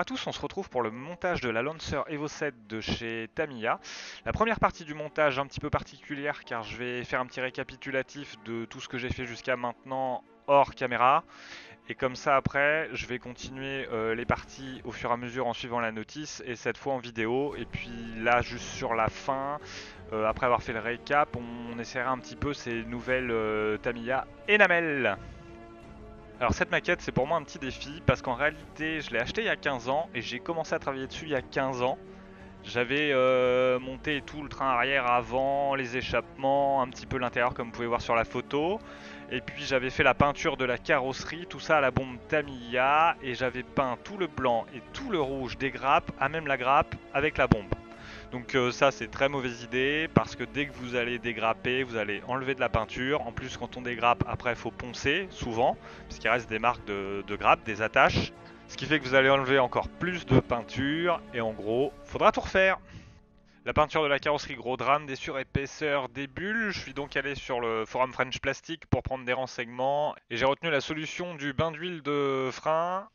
à tous, on se retrouve pour le montage de la Lancer Evo 7 de chez Tamiya. La première partie du montage un petit peu particulière car je vais faire un petit récapitulatif de tout ce que j'ai fait jusqu'à maintenant hors caméra. Et comme ça après, je vais continuer les parties au fur et à mesure en suivant la notice et cette fois en vidéo. Et puis là, juste sur la fin, après avoir fait le récap, on essaiera un petit peu ces nouvelles Tamiya Enamel. Alors cette maquette c'est pour moi un petit défi parce qu'en réalité je l'ai acheté il y a 15 ans et j'ai commencé à travailler dessus il y a 15 ans. J'avais monté tout le train arrière avant, les échappements, un petit peu l'intérieur comme vous pouvez voir sur la photo. Et puis j'avais fait la peinture de la carrosserie, tout ça à la bombe Tamiya. Et j'avais peint tout le blanc et tout le rouge des grappes, à même la grappe avec la bombe. Donc ça c'est très mauvaise idée parce que dès que vous allez dégrapper, vous allez enlever de la peinture. En plus quand on dégrappe, après il faut poncer souvent, parce qu'il reste des marques de grappe, des attaches. Ce qui fait que vous allez enlever encore plus de peinture et en gros, faudra tout refaire. La peinture de la carrosserie gros drame, des surépaisseurs, des bulles. Je suis donc allé sur le forum French Plastic pour prendre des renseignements et j'ai retenu la solution du bain d'huile de frein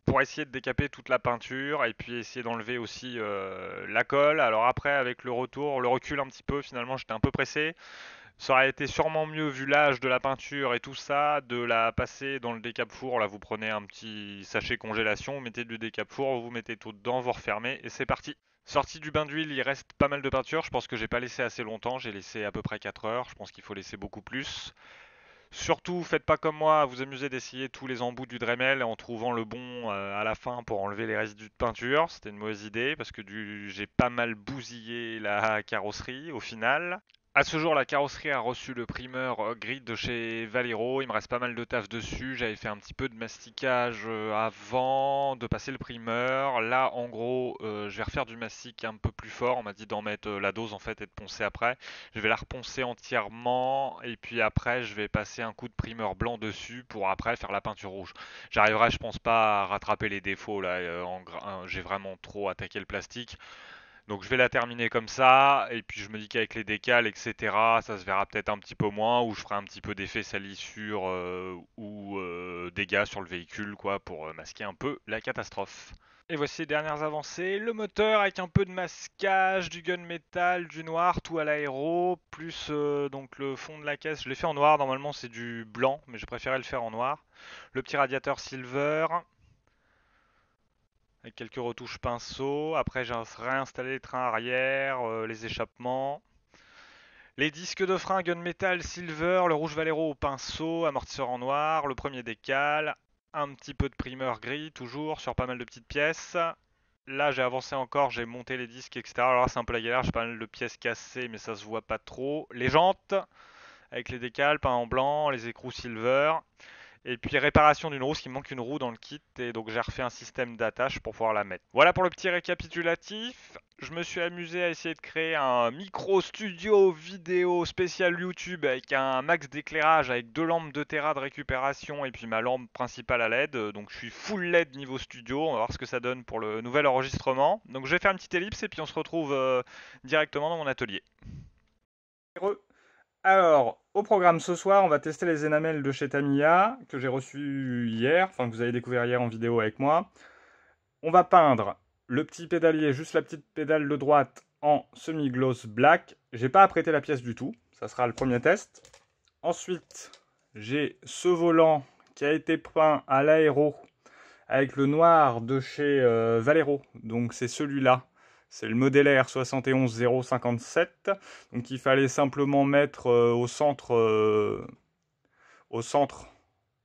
pour essayer de décaper toute la peinture et puis essayer d'enlever aussi la colle. Alors après avec le retour, le recul un petit peu, finalement j'étais un peu pressé. Ça aurait été sûrement mieux vu l'âge de la peinture et tout ça, de la passer dans le décape-four. Là vous prenez un petit sachet congélation, vous mettez du décape-four, vous mettez tout dedans, vous refermez et c'est parti. Sorti du bain d'huile, il reste pas mal de peinture. Je pense que j'ai pas laissé assez longtemps, j'ai laissé à peu près 4 heures. Je pense qu'il faut laisser beaucoup plus. Surtout, faites pas comme moi, vous amusez d'essayer tous les embouts du Dremel en trouvant le bon à la fin pour enlever les résidus de peinture. C'était une mauvaise idée parce que j'ai pas mal bousillé la carrosserie au final. À ce jour, la carrosserie a reçu le primeur gris de chez Valero. Il me reste pas mal de taf dessus. J'avais fait un petit peu de masticage avant de passer le primeur. Là, en gros, je vais refaire du mastic un peu plus fort. On m'a dit d'en mettre la dose en fait et de poncer après. Je vais la reponcer entièrement et puis après, je vais passer un coup de primeur blanc dessus pour après faire la peinture rouge. J'arriverai, je pense pas, à rattraper les défauts là. J'ai vraiment trop attaqué le plastique. Donc je vais la terminer comme ça, et puis je me dis qu'avec les décals, etc., ça se verra peut-être un petit peu moins, ou je ferai un petit peu d'effet salissure ou dégâts sur le véhicule, quoi, pour masquer un peu la catastrophe. Et voici les dernières avancées, le moteur avec un peu de masquage, du gunmetal, du noir, tout à l'aéro, plus donc le fond de la caisse, je l'ai fait en noir, normalement c'est du blanc, mais je préférais le faire en noir. Le petit radiateur silver, avec quelques retouches pinceau. Après, j'ai réinstallé les trains arrière, les échappements. Les disques de frein Gunmetal Silver, le rouge Valero au pinceau, amortisseur en noir, le premier décal, un petit peu de primeur gris toujours sur pas mal de petites pièces. Là, j'ai avancé encore, j'ai monté les disques, etc. Alors là, c'est un peu la galère, j'ai pas mal de pièces cassées, mais ça se voit pas trop. Les jantes, avec les décals peints en blanc, les écrous silver. Et puis réparation d'une roue, parce qu'il me manque une roue dans le kit, et donc j'ai refait un système d'attache pour pouvoir la mettre. Voilà pour le petit récapitulatif. Je me suis amusé à essayer de créer un micro studio vidéo spécial YouTube avec un max d'éclairage, avec 2 lampes de Tera de récupération et puis ma lampe principale à LED. Donc je suis full LED niveau studio, on va voir ce que ça donne pour le nouvel enregistrement. Donc je vais faire une petite ellipse et puis on se retrouve directement dans mon atelier. Alors, au programme ce soir, on va tester les énamels de chez Tamiya, que j'ai reçus hier, enfin que vous avez découvert hier en vidéo avec moi. On va peindre le petit pédalier, juste la petite pédale de droite en semi-gloss black. J'ai pas apprêté la pièce du tout, ça sera le premier test. Ensuite, j'ai ce volant qui a été peint à l'aéro avec le noir de chez Valero, donc c'est celui-là. C'est le modèle 71057. Donc il fallait simplement mettre au centre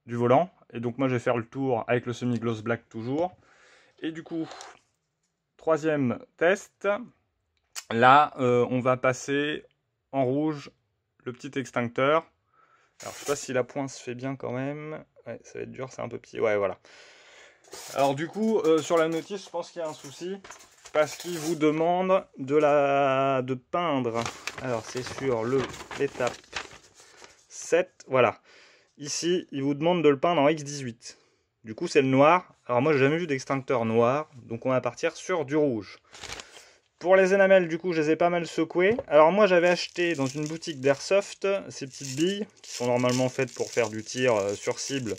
du volant. Et donc moi je vais faire le tour avec le semi-gloss black toujours. Et du coup, troisième test. Là, on va passer en rouge le petit extincteur. Alors je sais pas si la pointe se fait bien quand même. Ouais, ça va être dur, c'est un peu petit. Ouais, voilà. Alors du coup, sur la notice, je pense qu'il y a un souci. Parce qu'il vous demande de peindre. Alors c'est sur l'étape 7. Voilà. Ici, il vous demande de le peindre en X18. Du coup, c'est le noir. Alors moi, j'ai jamais vu d'extincteur noir. Donc on va partir sur du rouge. Pour les énamels, du coup, je les ai pas mal secoués. Alors moi, j'avais acheté dans une boutique d'Airsoft ces petites billes qui sont normalement faites pour faire du tir sur cible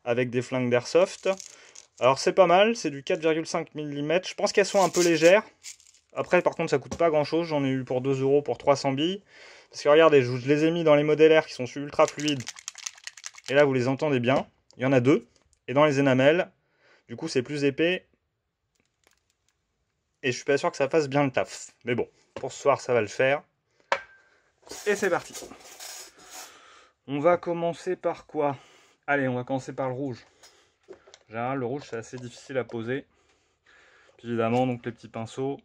avec des flingues d'Airsoft. Alors c'est pas mal, c'est du 4,5 mm. Je pense qu'elles sont un peu légères. Après par contre ça coûte pas grand chose, j'en ai eu pour 2 € pour 300 billes. Parce que regardez, je les ai mis dans les modellaires qui sont ultra fluides. Et là vous les entendez bien. Il y en a deux. Et dans les énamels, du coup c'est plus épais. Et je suis pas sûr que ça fasse bien le taf. Mais bon, pour ce soir ça va le faire. Et c'est parti. On va commencer par quoi? Allez, on va commencer par le rouge. En général, le rouge c'est assez difficile à poser. Puis évidemment, donc les petits pinceaux.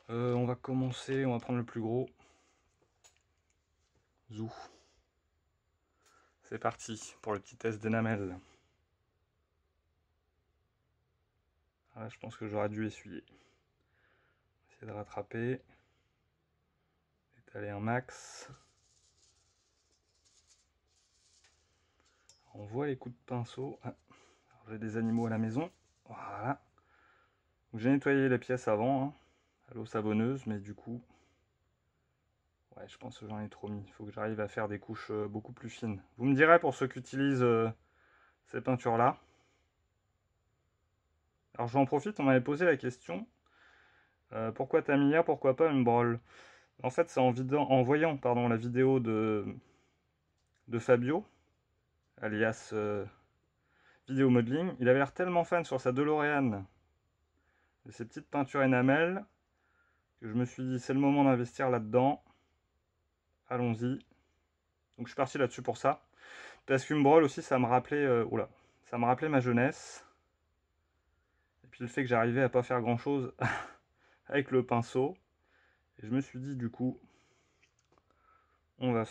On va commencer, on va prendre le plus gros. Zou. C'est parti pour le petit test d'énamel. Là, je pense que j'aurais dû essuyer. Essayer de rattraper. Étaler un max. On voit les coups de pinceau. Ah, j'ai des animaux à la maison. Voilà. J'ai nettoyé les pièces avant, hein, à l'eau savonneuse, mais du coup, ouais, je pense que j'en ai trop mis. Il faut que j'arrive à faire des couches beaucoup plus fines. Vous me direz pour ceux qui utilisent ces peintures-là. Alors j'en profite, on m'avait posé la question. Pourquoi Tamiya, pourquoi pas une Brol? En fait, c'est en voyant la vidéo de Fabio, alias Vidéo Modeling. Il avait l'air tellement fan sur sa DeLorean de ces petites peintures énamel que je me suis dit c'est le moment d'investir là-dedans. Allons-y. Donc je suis parti là-dessus pour ça. Parce qu'une Brol aussi, ça me rappelait ça me rappelait ma jeunesse. Et puis le fait que j'arrivais à pas faire grand-chose avec le pinceau. Et je me suis dit du coup, on va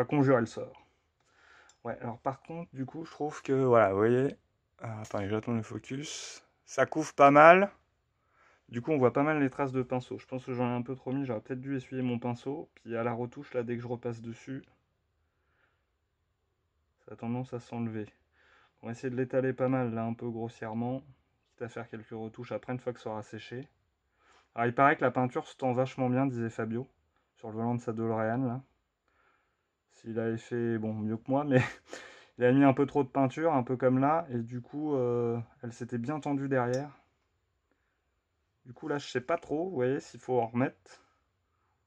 conjurer le sort. Ouais, alors par contre, du coup, je trouve que, voilà, vous voyez, attendez, j'attends le focus, ça couvre pas mal, du coup, on voit pas mal les traces de pinceau. Je pense que j'en ai un peu trop mis, j'aurais peut-être dû essuyer mon pinceau, puis à la retouche, là, dès que je repasse dessus, ça a tendance à s'enlever. On va essayer de l'étaler pas mal, là, un peu grossièrement, quitte à faire quelques retouches après, une fois que ça aura séché. Alors, il paraît que la peinture se tend vachement bien, disait Fabio, sur le volant de sa DeLorean, là. S'il avait fait, bon, mieux que moi, mais il a mis un peu trop de peinture, un peu comme là, et du coup, elle s'était bien tendue derrière. Du coup, là, je sais pas trop, vous voyez, s'il faut en remettre.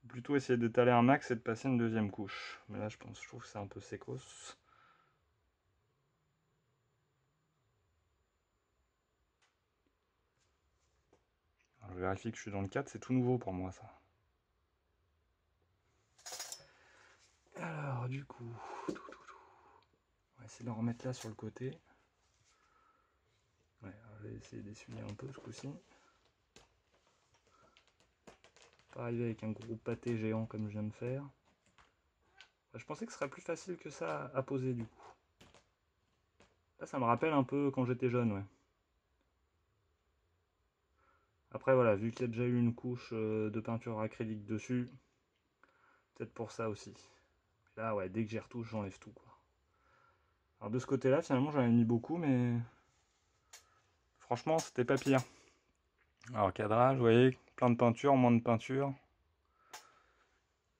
Ou plutôt essayer d'étaler un max et de passer une deuxième couche. Mais là, je trouve que c'est un peu sécos. Alors, je vérifie que je suis dans le 4, c'est tout nouveau pour moi, ça. Alors, du coup, on va essayer d'en remettre là sur le côté. Ouais, je vais essayer d'essuyer un peu ce coup-ci. Pas arriver avec un gros pâté géant comme je viens de faire. Je pensais que ce serait plus facile que ça à poser, du coup. Là, ça me rappelle un peu quand j'étais jeune, ouais. Après, voilà, vu qu'il y a déjà eu une couche de peinture acrylique dessus, peut-être pour ça aussi. Là, ouais, dès que j'y retouche, j'enlève tout, quoi. Alors de ce côté-là, finalement, j'en ai mis beaucoup, mais franchement, c'était pas pire. Alors cadrage, vous voyez, plein de peinture, moins de peinture.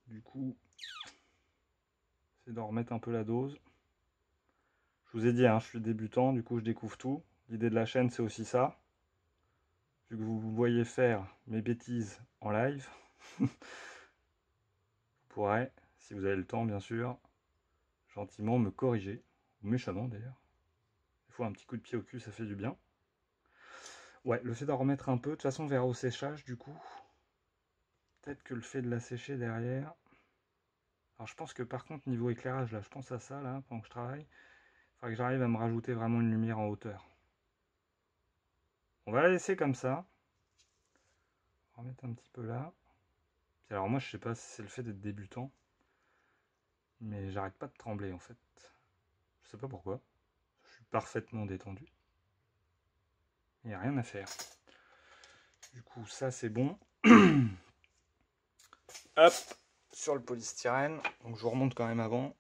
Du coup, c'est d'en remettre un peu la dose. Je vous ai dit, hein, je suis débutant, du coup je découvre tout. L'idée de la chaîne, c'est aussi ça. Vu que vous voyez faire mes bêtises en live, vous pourrez, si vous avez le temps bien sûr, gentiment me corriger, ou méchamment d'ailleurs. Il faut un petit coup de pied au cul, ça fait du bien. Ouais, le fait d'en remettre un peu, de toute façon on verra au séchage du coup. Peut-être que le fait de la sécher derrière. Alors je pense que par contre niveau éclairage là, je pense à ça là, pendant que je travaille. Il faudrait que j'arrive à me rajouter vraiment une lumière en hauteur. On va la laisser comme ça. On va remettre un petit peu là. Puis alors moi je sais pas si c'est le fait d'être débutant. Mais j'arrête pas de trembler en fait. Je sais pas pourquoi. Je suis parfaitement détendu. Il n'y a rien à faire. Du coup ça c'est bon. Hop, sur le polystyrène. Donc je vous remonte quand même avant.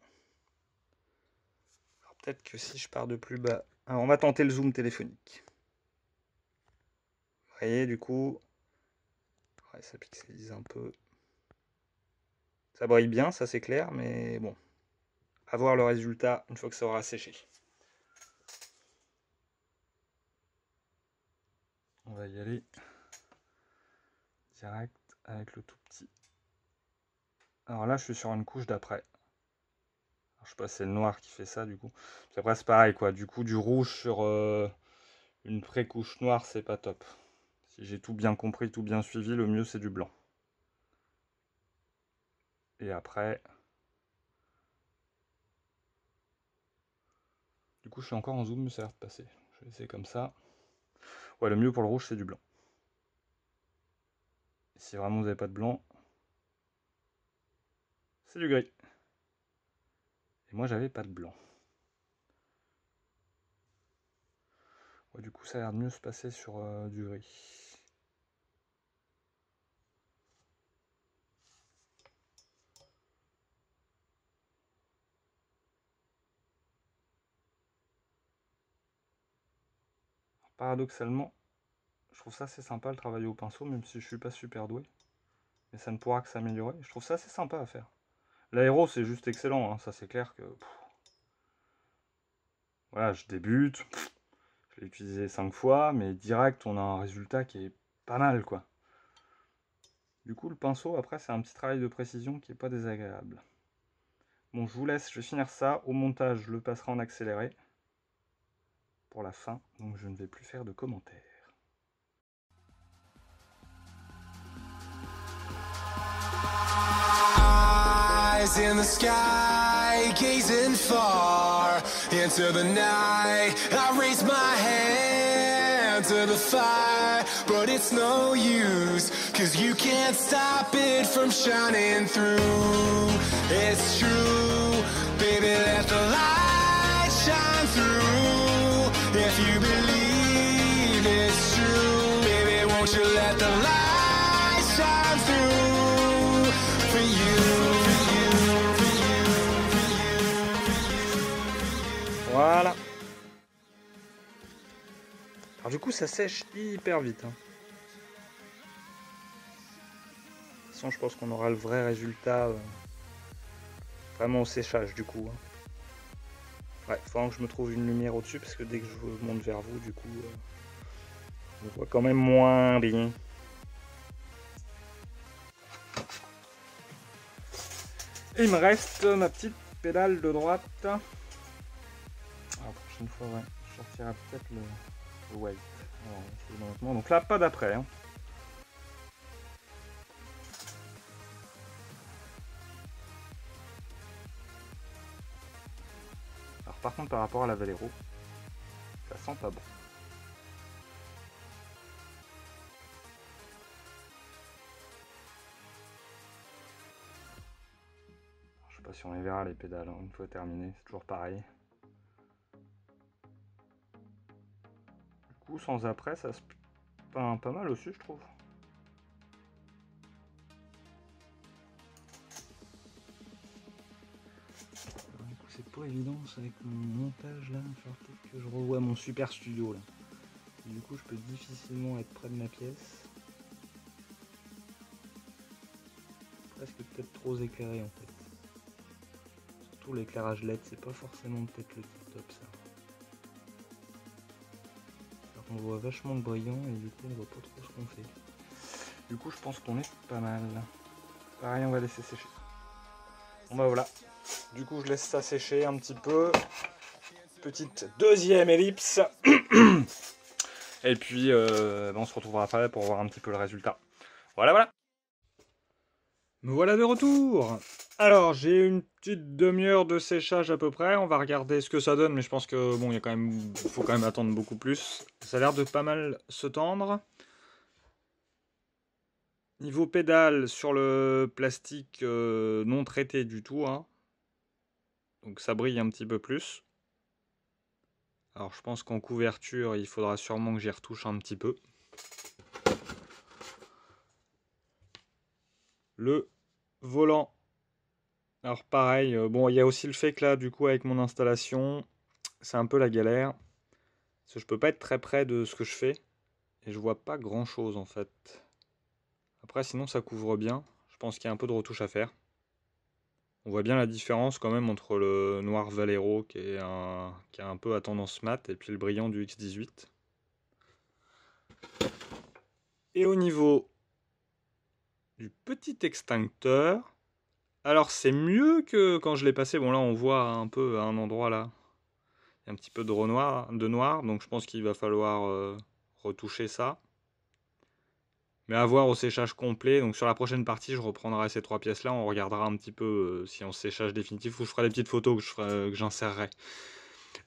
Alors peut-être que si je pars de plus bas. Alors on va tenter le zoom téléphonique. Vous voyez du coup. Ouais, ça pixelise un peu. Ça brille bien, ça c'est clair, mais bon. À voir le résultat une fois que ça aura séché. On va y aller direct avec le tout petit. Alors là, je suis sur une couche d'après. Je sais pas si c'est le noir qui fait ça du coup. Puis après, c'est pareil quoi. Du coup, du rouge sur une pré-couche noire, c'est pas top. Si j'ai tout bien compris, tout bien suivi, le mieux c'est du blanc. Et après... Du coup, je suis encore en zoom, mais ça a l'air de passer. Je vais essayer comme ça. Ouais, le mieux pour le rouge, c'est du blanc. Et si vraiment vous n'avez pas de blanc, c'est du gris. Et moi, j'avais pas de blanc. Ouais, du coup, ça a l'air de mieux se passer sur du gris. Paradoxalement, je trouve ça assez sympa le travailler au pinceau, même si je suis pas super doué. Mais ça ne pourra que s'améliorer. Je trouve ça assez sympa à faire. L'aéro, c'est juste excellent, hein. Ça c'est clair que... Voilà, je débute, je l'ai utilisé 5 fois, mais direct, on a un résultat qui est pas mal, quoi. Du coup, le pinceau, après, c'est un petit travail de précision qui est pas désagréable. Bon, je vous laisse, je vais finir ça. Au montage, je le passerai en accéléré pour la fin, donc je ne vais plus faire de commentaires. Eyes in the sky, gazing far into the night. I raise my hand to the fire, but it's no use, 'cause you can't stop it from shining through. It's true, baby, let the light shine through. If you believe it's true, baby, won't you let the light shine through for you. Voilà. Alors du coup ça sèche hyper vite. Hein. De toute façon je pense qu'on aura le vrai résultat vraiment au séchage du coup. Hein. Ouais, il faut que je me trouve une lumière au-dessus parce que dès que je monte vers vous du coup on voit quand même moins bien. Et il me reste ma petite pédale de droite. Alors, la prochaine fois, ouais, je sortirai peut-être le white. Alors, donc là, pas d'après. Hein. Alors, par contre, par rapport à la Valero, ça sent pas bon. Alors, je sais pas si on les verra les pédales, hein, une fois terminé, c'est toujours pareil. Du coup, sans après, ça se peint pas mal aussi, je trouve. Du coup, c'est pas évident avec mon montage là. Il va falloir peut-être que je revoie mon super studio là. Et du coup, je peux difficilement être près de ma pièce. Presque peut-être trop éclairé en fait. Surtout l'éclairage LED, c'est pas forcément peut-être le top ça. On voit vachement de brillant et du coup on voit pas trop ce qu'on fait. Du coup je pense qu'on est pas mal. Pareil, on va laisser sécher. Bon bah voilà. Du coup je laisse ça sécher un petit peu. Petite deuxième ellipse. Et puis on se retrouvera après pour voir un petit peu le résultat. Voilà voilà. Me voilà de retour. Alors j'ai une petite demi-heure de séchage à peu près. On va regarder ce que ça donne, mais je pense que bon, il faut quand même attendre beaucoup plus. Ça a l'air de pas mal se tendre. Niveau pédale sur le plastique non traité du tout, hein. Donc ça brille un petit peu plus. Alors je pense qu'en couverture, il faudra sûrement que j'y retouche un petit peu. Le volant. Alors pareil, bon il y a aussi le fait que là du coup avec mon installation, c'est un peu la galère. Parce que je peux pas être très près de ce que je fais. Et je vois pas grand chose en fait. Après sinon ça couvre bien. Je pense qu'il y a un peu de retouche à faire. On voit bien la différence quand même entre le noir Valero qui a un peu à tendance mat et puis le brillant du X18. Et au niveau du petit extincteur, alors c'est mieux que quand je l'ai passé. Bon là on voit un peu à un endroit là, il y a un petit peu de noir, donc je pense qu'il va falloir retoucher ça. Mais à voir au séchage complet. Donc sur la prochaine partie, je reprendrai ces 3 pièces là. On regardera un petit peu si on séchage définitif, ou je ferai des petites photos que j'insérerai.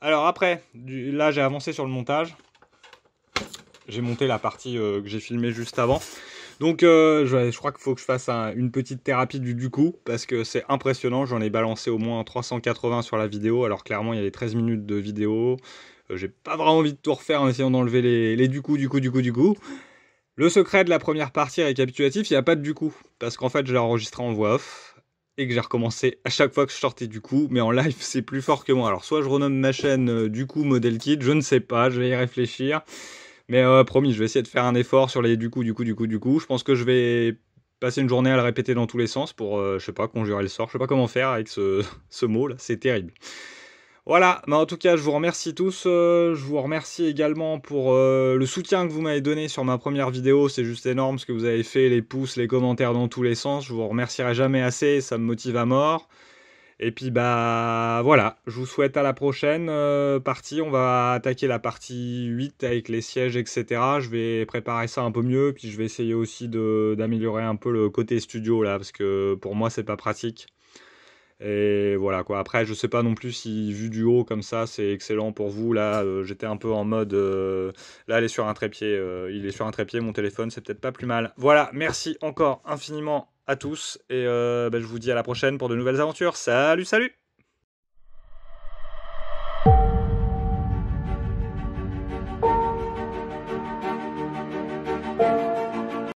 Alors après, là j'ai avancé sur le montage. J'ai monté la partie que j'ai filmée juste avant. Donc je crois qu'il faut que je fasse une petite thérapie du coup, parce que c'est impressionnant. J'en ai balancé au moins 380 sur la vidéo. Alors clairement, il y a les 13 minutes de vidéo. J'ai pas vraiment envie de tout refaire en essayant d'enlever les du coup. Le secret de la première partie récapitulatif, il n'y a pas de du coup. Parce qu'en fait, je l'ai enregistré en voix off. Et que j'ai recommencé à chaque fois que je sortais du coup. Mais en live, c'est plus fort que moi. Alors, soit je renomme ma chaîne du coup Model Kit. Je ne sais pas, je vais y réfléchir. Mais promis, je vais essayer de faire un effort sur les du coup. Je pense que je vais passer une journée à le répéter dans tous les sens pour, je sais pas, conjurer le sort. Je sais pas comment faire avec ce mot là. C'est terrible. Voilà, mais en tout cas, je vous remercie tous. Je vous remercie également pour le soutien que vous m'avez donné sur ma première vidéo. C'est juste énorme ce que vous avez fait, les pouces, les commentaires dans tous les sens. Je vous remercierai jamais assez, ça me motive à mort. Et puis bah voilà, je vous souhaite à la prochaine partie. On va attaquer la partie 8 avec les sièges, etc. Je vais préparer ça un peu mieux, puis je vais essayer aussi d'améliorer un peu le côté studio là, parce que pour moi c'est pas pratique. Et voilà quoi. Après, je sais pas non plus si vu du haut comme ça, c'est excellent pour vous. Là, j'étais un peu en mode. Là, il est sur un trépied. Il est sur un trépied. Mon téléphone, c'est peut-être pas plus mal. Voilà. Merci encore infiniment à tous. Et je vous dis à la prochaine pour de nouvelles aventures. Salut, salut!